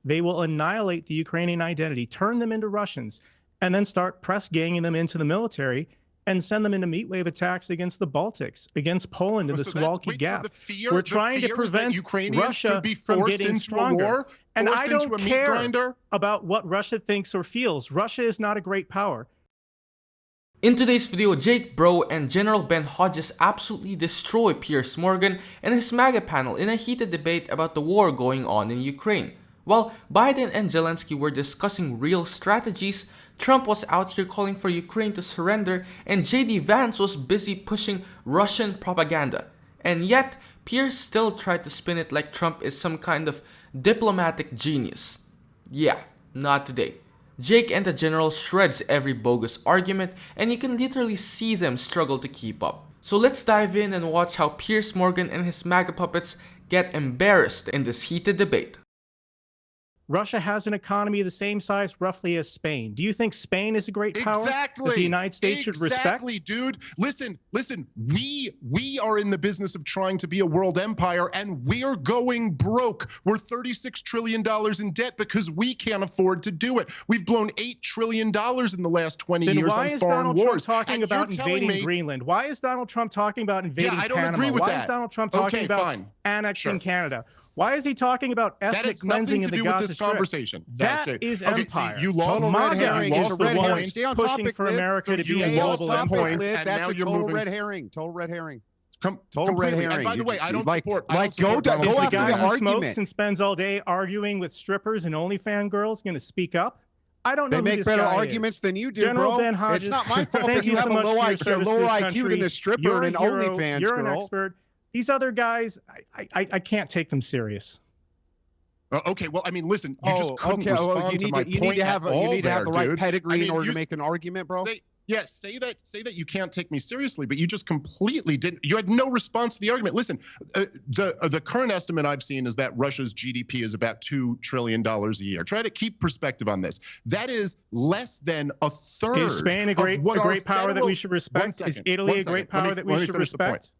they will annihilate the Ukrainian identity, turn them into Russians, and then start press ganging them into the military and send them into meat wave attacks against the Baltics, against Poland in the Suwalki Gap. We're trying to prevent Russia from getting stronger. And I don't care about what Russia thinks or feels. Russia is not a great power. In today's video, Jake Bro and General Ben Hodges absolutely destroy Piers Morgan and his MAGA panel in a heated debate about the war going on in Ukraine. While Biden and Zelensky were discussing real strategies, Trump was out here calling for Ukraine to surrender, and JD Vance was busy pushing Russian propaganda. And yet, Piers still tried to spin it like Trump is some kind of diplomatic genius. Yeah, not today. Jake and the general shreds every bogus argument, and you can literally see them struggle to keep up. So let's dive in and watch how Piers Morgan and his MAGA puppets get embarrassed in this heated debate. Russia has an economy the same size roughly as Spain. Do you think Spain is a great power that the United States should respect? Exactly, dude. Listen. We are in the business of trying to be a world empire, and we're going broke. We're $36 trillion in debt because we can't afford to do it. We've blown $8 trillion in the last 20 years on foreign wars. Why is Donald Trump talking about invading Greenland? Why is Donald Trump talking about invading Panama? I don't agree with that. Why is Donald Trump talking about annexing Canada? Why is he talking about ethnic cleansing in the Gaza Strip? That is empire. See, you lost MAGA is the one pushing for America to be a global empire. That's a total red herring. Total red herring. Total red herring. And by the way, I don't support. Go the guy who smokes and spends all day arguing with strippers and OnlyFans girls going to speak up? I don't know. They make better arguments than you do, General bro. Ben Hodges, it's not my fault that you have a low IQ than a stripper and an OnlyFans girl. You're an expert. These other guys, I can't take them serious. Okay, well, I mean, listen, you just couldn't respond to my point. You need to have the right pedigree in order to make an argument, bro. Say that you can't take me seriously, but you just completely didn't. You had no response to the argument. Listen, the current estimate I've seen is that Russia's GDP is about $2 trillion a year. Try to keep perspective on this. That is less than a third. Is Spain a great power that we should respect? Is Italy a great power that we should respect?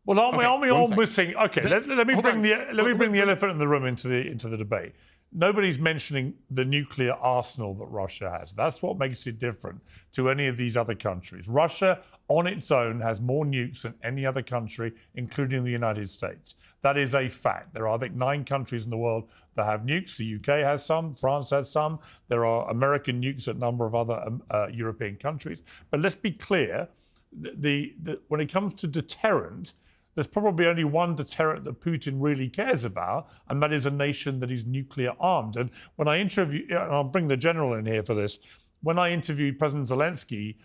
Well, aren't we all missing? Okay, let me bring the elephant in the room into the debate. Nobody's mentioning the nuclear arsenal that Russia has. That's what makes it different to any of these other countries. Russia, on its own, has more nukes than any other country, including the United States. That is a fact. There are, I think, 9 countries in the world that have nukes. The UK has some. France has some. There are American nukes at a number of other European countries. But let's be clear, when it comes to deterrent, there's probably only one deterrent that Putin really cares about, and that is a nation that is nuclear armed. And when I interviewed, and I'll bring the general in here for this, when I interviewed President Zelensky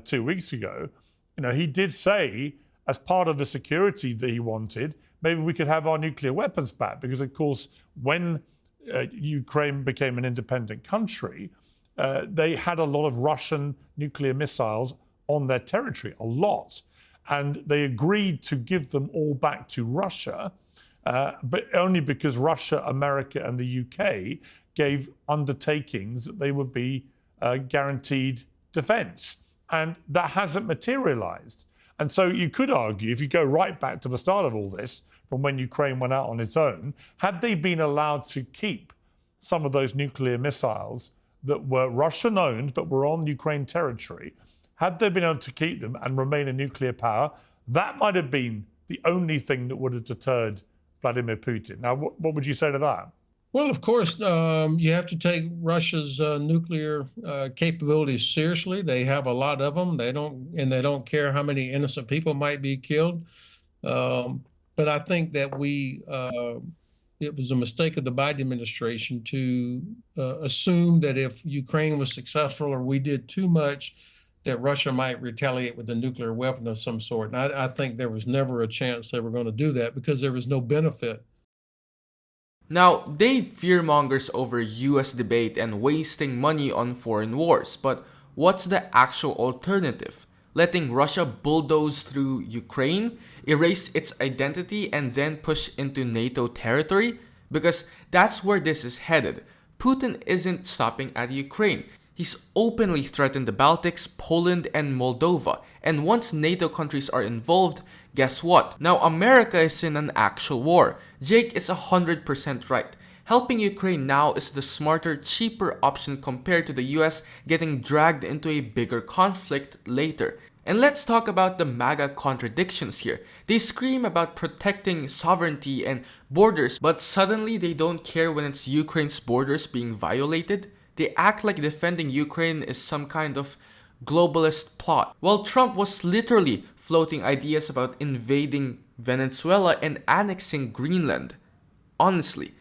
2 weeks ago, he did say, as part of the security that he wanted, maybe we could have our nuclear weapons back, because of course, when Ukraine became an independent country, they had a lot of Russian nuclear missiles on their territory, a lot. And they agreed to give them all back to Russia, but only because Russia, America, and the UK gave undertakings that they would be guaranteed defense. And that hasn't materialized. And so you could argue, if you go right back to the start of all this, from when Ukraine went out on its own, had they been allowed to keep some of those nuclear missiles that were Russian-owned but were on Ukraine territory, had they been able to keep them and remain a nuclear power, that might have been the only thing that would have deterred Vladimir Putin. Now, what would you say to that? Well, of course, you have to take Russia's nuclear capabilities seriously. They have a lot of them. They don't care how many innocent people might be killed. But I think that it was a mistake of the Biden administration to assume that if Ukraine was successful or we did too much, that Russia might retaliate with a nuclear weapon of some sort. And I think there was never a chance they were going to do that because there was no benefit. Now, Dave fearmongers over US debate and wasting money on foreign wars, but what's the actual alternative? Letting Russia bulldoze through Ukraine, erase its identity, and then push into NATO territory? Because that's where this is headed. Putin isn't stopping at Ukraine. He's openly threatened the Baltics, Poland, and Moldova. And once NATO countries are involved, guess what? Now America is in an actual war. Jake is 100% right. Helping Ukraine now is the smarter, cheaper option compared to the US getting dragged into a bigger conflict later. And let's talk about the MAGA contradictions here. They scream about protecting sovereignty and borders, but suddenly they don't care when it's Ukraine's borders being violated. They act like defending Ukraine is some kind of globalist plot, while Trump was literally floating ideas about invading Venezuela and annexing Greenland. Honestly,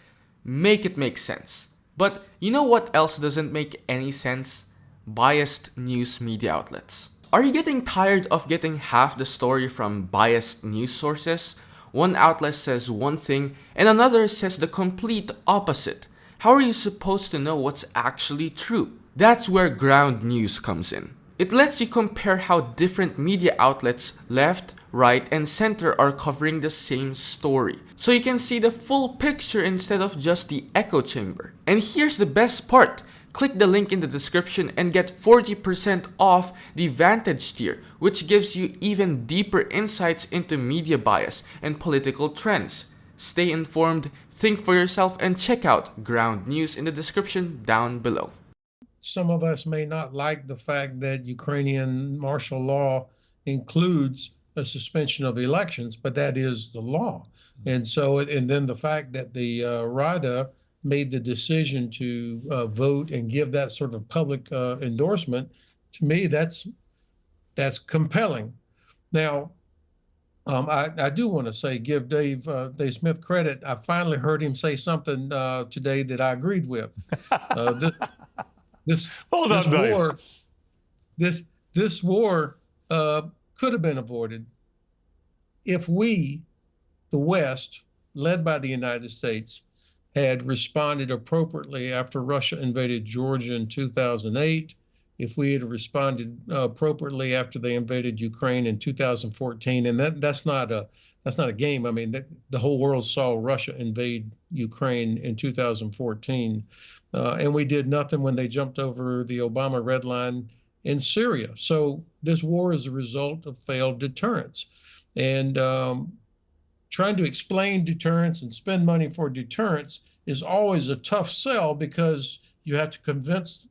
make it make sense. But you know what else doesn't make any sense? Biased news media outlets. Are you getting tired of getting half the story from biased news sources? One outlet says one thing and another says the complete opposite. How are you supposed to know what's actually true? That's where ground news comes in. It lets you compare how different media outlets, left, right, and center are covering the same story. So you can see the full picture instead of just the echo chamber. And here's the best part. Click the link in the description and get 40% off the Vantage tier, which gives you even deeper insights into media bias and political trends. Stay informed, think for yourself, and check out ground news in the description down below. Some of us may not like the fact that Ukrainian martial law includes a suspension of elections, but that is the law. And so, and then the fact that the Rada made the decision to vote and give that sort of public endorsement, to me, that's compelling. Now, I do want to say, give Dave Smith credit. I finally heard him say something today that I agreed with. This war could have been avoided if we, the West, led by the United States, had responded appropriately after Russia invaded Georgia in 2008, if we had responded appropriately after they invaded Ukraine in 2014, and that's not a game. I mean, the whole world saw Russia invade Ukraine in 2014. And we did nothing when they jumped over the Obama red line in Syria. So this war is a result of failed deterrence. And trying to explain deterrence and spend money for deterrence is always a tough sell, because you have to convince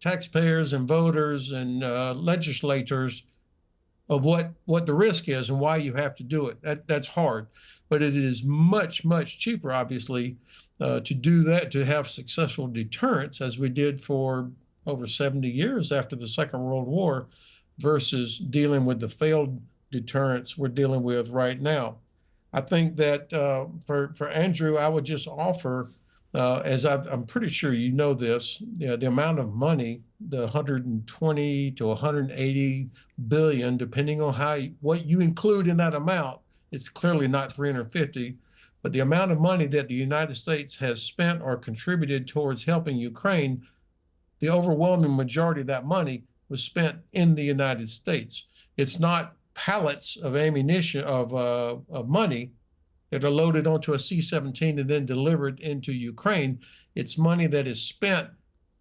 taxpayers and voters and legislators of what the risk is and why you have to do it. That's hard. But it is much, much cheaper, obviously, to do that, to have successful deterrence, as we did for over 70 years after the Second World War, versus dealing with the failed deterrence we're dealing with right now. I think that for Andrew, I would just offer, as I'm pretty sure you know this, the amount of money, the 120 to 180 billion, depending on what you include in that amount. It's clearly not 350. But the amount of money that the United States has spent or contributed towards helping Ukraine, the overwhelming majority of that money was spent in the United States. It's not pallets of ammunition, of money that are loaded onto a C-17 and then delivered into Ukraine. It's money that is spent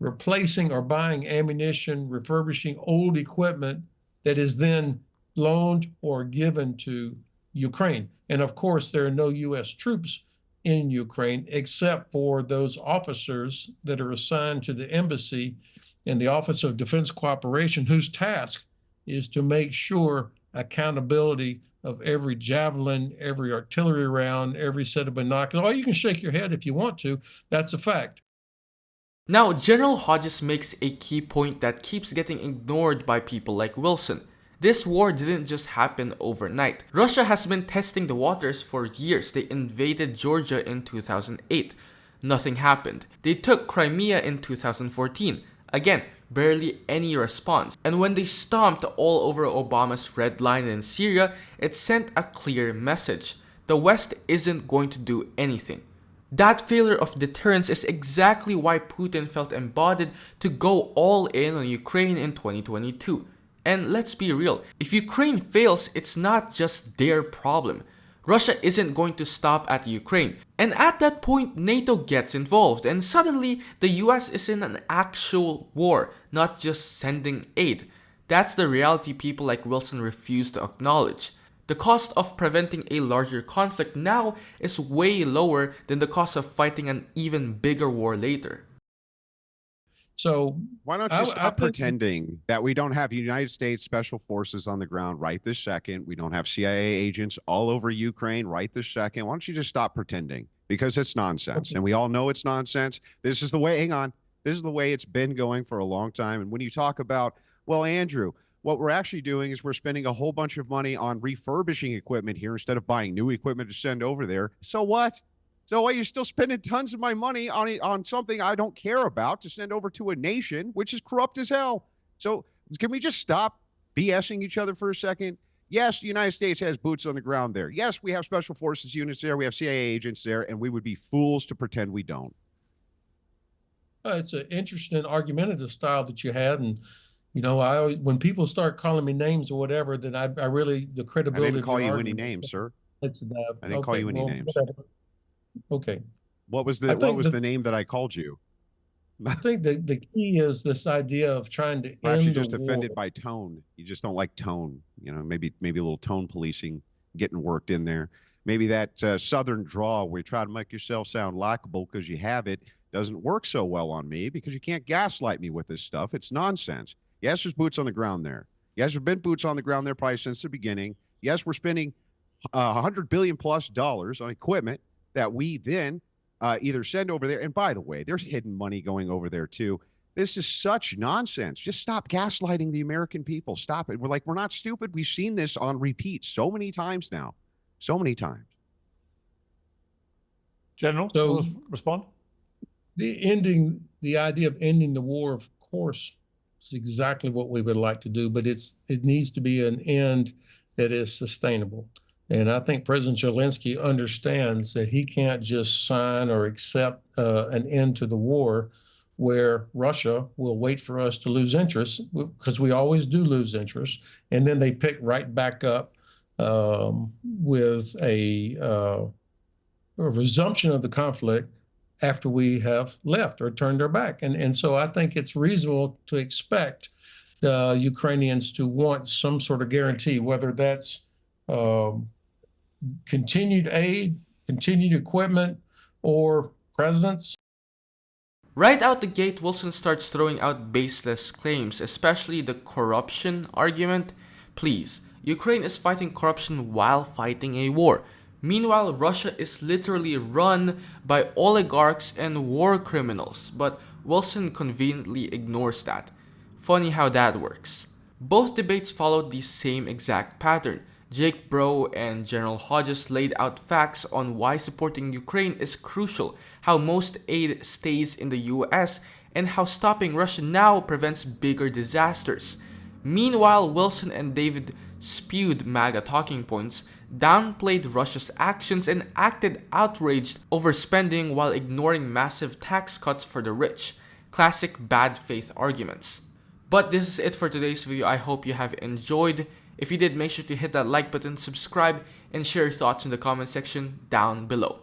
replacing or buying ammunition, refurbishing old equipment that is then loaned or given to Ukraine. And of course, there are no U.S. troops in Ukraine except for those officers that are assigned to the embassy and the Office of Defense Cooperation, whose task is to make sure accountability of every javelin, every artillery round, every set of binoculars. Oh, you can shake your head if you want to. That's a fact. Now, General Hodges makes a key point that keeps getting ignored by people like Wilson. This war didn't just happen overnight. Russia has been testing the waters for years. They invaded Georgia in 2008. Nothing happened. They took Crimea in 2014. Again, barely any response. And when they stomped all over Obama's red line in Syria, it sent a clear message. The West isn't going to do anything. That failure of deterrence is exactly why Putin felt embodied to go all in on Ukraine in 2022. And let's be real, if Ukraine fails, it's not just their problem. Russia isn't going to stop at Ukraine. And at that point, NATO gets involved, and suddenly the US is in an actual war, not just sending aid. That's the reality people like Wilson refuse to acknowledge. The cost of preventing a larger conflict now is way lower than the cost of fighting an even bigger war later. So why don't you stop pretending that we don't have United States Special Forces on the ground right this second? We don't have CIA agents all over Ukraine right this second. Why don't you just stop pretending? Because it's nonsense. And we all know it's nonsense. This is the way, hang on, this is the way it's been going for a long time. And when you talk about, well, Andrew, what we're actually doing is we're spending a whole bunch of money on refurbishing equipment here instead of buying new equipment to send over there. So what? So what, you're still spending tons of my money on something I don't care about to send over to a nation which is corrupt as hell. So can we just stop BSing each other for a second? Yes, the United States has boots on the ground there. Yes, we have special forces units there. We have CIA agents there, and we would be fools to pretend we don't. It's an interesting argumentative style that you had, and you know, I always, when people start calling me names or whatever, then I really, the credibility. I didn't call you any names, sir. I didn't call you any names. Whatever. Okay. What was the name that I called you? I think the key is this idea of trying to end Perhaps you're just the offended war. by tone. You just don't like tone. You know, maybe a little tone policing getting worked in there. Maybe that Southern drawl where you try to make yourself sound likable because you have it doesn't work so well on me because you can't gaslight me with this stuff. It's nonsense. Yes, there's boots on the ground there. Yes, there's been boots on the ground there probably since the beginning. Yes, we're spending $100 billion plus on equipment that we then either send over there. And by the way, there's hidden money going over there too. This is such nonsense. Just stop gaslighting the American people. Stop it. We're not stupid. We've seen this on repeat so many times now. So many times. General, So respond. the idea of ending the war, of course, is exactly what we would like to do, but it needs to be an end that is sustainable. And I think President Zelensky understands that he can't just sign or accept an end to the war where Russia will wait for us to lose interest, because we always do lose interest, and then they pick right back up with a resumption of the conflict after we have left or turned our back. And so I think it's reasonable to expect the Ukrainians to want some sort of guarantee, whether that's continued aid, continued equipment, or presence. Right out the gate, Wilson starts throwing out baseless claims, especially the corruption argument. Please, Ukraine is fighting corruption while fighting a war. Meanwhile, Russia is literally run by oligarchs and war criminals, but Wilson conveniently ignores that. Funny how that works. Both debates followed the same exact pattern. Jake Bro and General Hodges laid out facts on why supporting Ukraine is crucial, how most aid stays in the US, and how stopping Russia now prevents bigger disasters. Meanwhile, Wilson and David spewed MAGA talking points, downplayed Russia's actions, and acted outraged over spending while ignoring massive tax cuts for the rich. Classic bad faith arguments. But this is it for today's video. I hope you have enjoyed. If you did, make sure to hit that like button, subscribe, and share your thoughts in the comment section down below.